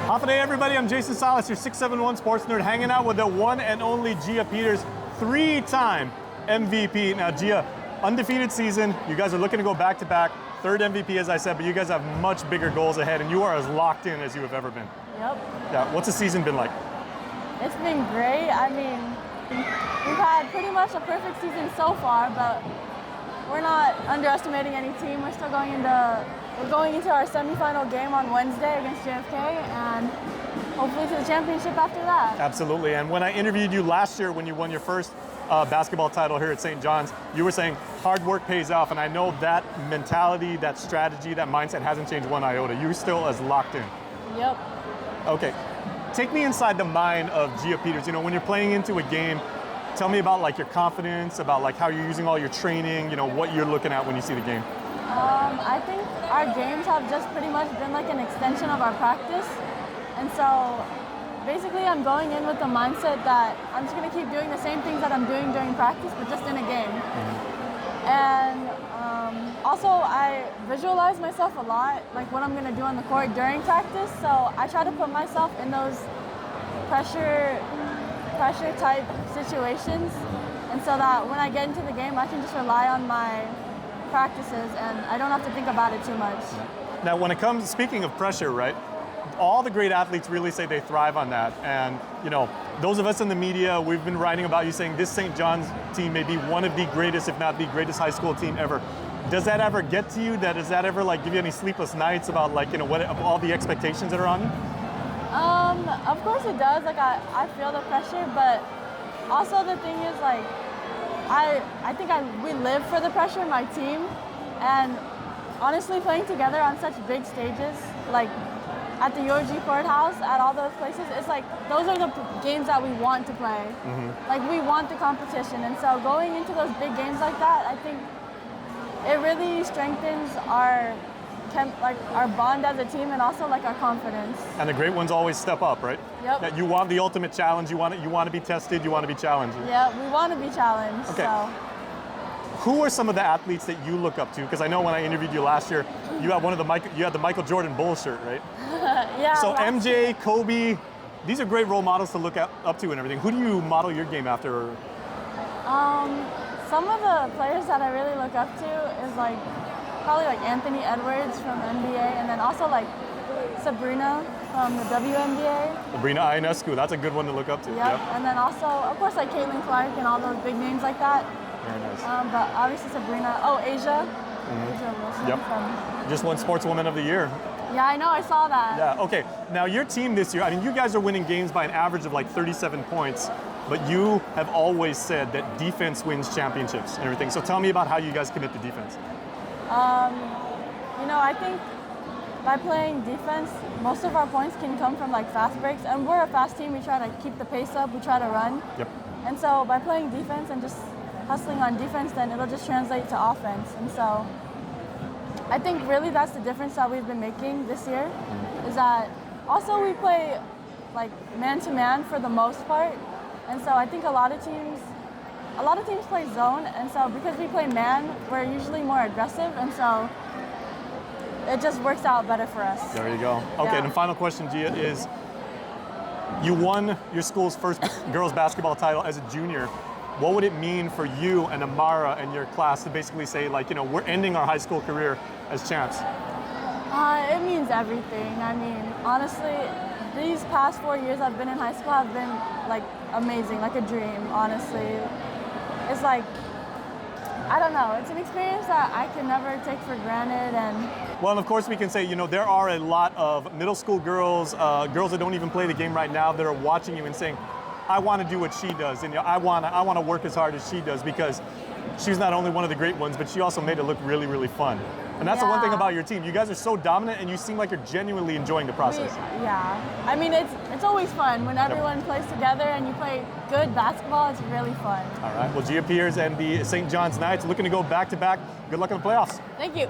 Half a day, everybody. I'm Jason Salas, your 671 sports nerd, hanging out with the one and only Jia Peters, three-time MVP. Now, Jia, undefeated season. You guys are looking to go back-to-back. Third MVP, as I said, but you guys have much bigger goals ahead, and you are as locked in as you have ever been. Yep. Yeah. What's the season been like? It's been great. I mean, we've had pretty much a perfect season so far, but we're not underestimating any team. We're still going into our semifinal game on Wednesday against JFK, and hopefully to the championship after that. Absolutely. And when I interviewed you last year when you won your first basketball title here at St. John's, you were saying hard work pays off, and I know that mentality, that strategy, that mindset hasn't changed one iota. You're still as locked in. Yep. Okay. Take me inside the mind of Jia Peters. You know, when you're playing into a game, tell me about like your confidence, about like how you're using all your training, you know, what you're looking at when you see the game. I think our games have just pretty much been like an extension of our practice. And so basically I'm going in with the mindset that I'm just going to keep doing the same things that I'm doing during practice, but just in a game. And also I visualize myself a lot, like what I'm going to do on the court during practice. So I try to put myself in those pressure type situations. And so that when I get into the game, I can just rely on my practices and I don't have to think about it too much. Now, when it comes, speaking of pressure, right? All the great athletes really say they thrive on that. And, you know, those of us in the media, we've been writing about you saying this St. John's team may be one of the greatest, if not the greatest high school team ever. Does that ever get to you? Does that ever like give you any sleepless nights about like, you know, what of all the expectations that are on you? Of course it does. Like I feel the pressure, but also the thing is like, I think we live for the pressure, my team, and honestly playing together on such big stages, like at the URG courthouse, at all those places, it's like those are the games that we want to play. Like we want the competition, and so going into those big games like that, I think it really strengthens our bond as a team and also like our confidence. And the great ones always step up, right? Yep. That you want the ultimate challenge. You want to be tested. You want to be challenged. Yeah, we want to be challenged. Okay. So. Who are some of the athletes that you look up to? Because I know when I interviewed you last year, you had the Michael Jordan Bull shirt, right? Yeah. So MJ, Kobe, these are great role models to look up to and everything. Who do you model your game after? Some of the players that I really look up to is like probably like Anthony Edwards from NBA, and then also like Sabrina from the WNBA. Sabrina Ionescu, that's a good one to look up to. Yep. And then also, of course, like Caitlin Clark and all those big names like that. Very nice. But obviously Sabrina. Oh, Asia. Asia Wilson. Yep. Just won Sportswoman of the Year. Yeah, I know. I saw that. Yeah. Okay. Now your team this year, I mean, you guys are winning games by an average of like 37 points, but you have always said that defense wins championships and everything. So tell me about how you guys commit to defense. You know, I think by playing defense, most of our points can come from like fast breaks, and we're a fast team. We try to keep the pace up. We try to run. Yep. And so by playing defense and just hustling on defense, then it'll just translate to offense. And so I think really that's the difference that we've been making this year, is that also we play like man-to-man for the most part. And so I think a lot of teams play zone, and so because we play man, we're usually more aggressive, and so it just works out better for us. There you go. Okay, Yeah. and the final question, Jia, is you won your school's first girls basketball title as a junior. What would it mean for you and Amara and your class to basically say, like, you know, we're ending our high school career as champs? It means everything. I mean, honestly, these past 4 years I've been in high school have been like amazing, like a dream, honestly. It's like, I don't know, it's an experience that I can never take for granted. Well, and of course we can say, you know, there are a lot of middle school girls, girls that don't even play the game right now, that are watching you and saying, I want to do what she does, and you know, I want to work as hard as she does, because she's not only one of the great ones, but she also made it look really, really fun. And that's the one thing about your team. You guys are so dominant, and you seem like you're genuinely enjoying the process. I mean, it's always fun when everyone plays together and you play good basketball. It's really fun. All right. Well, Jia Peters and the St. John's Knights looking to go back-to-back. Good luck in the playoffs. Thank you.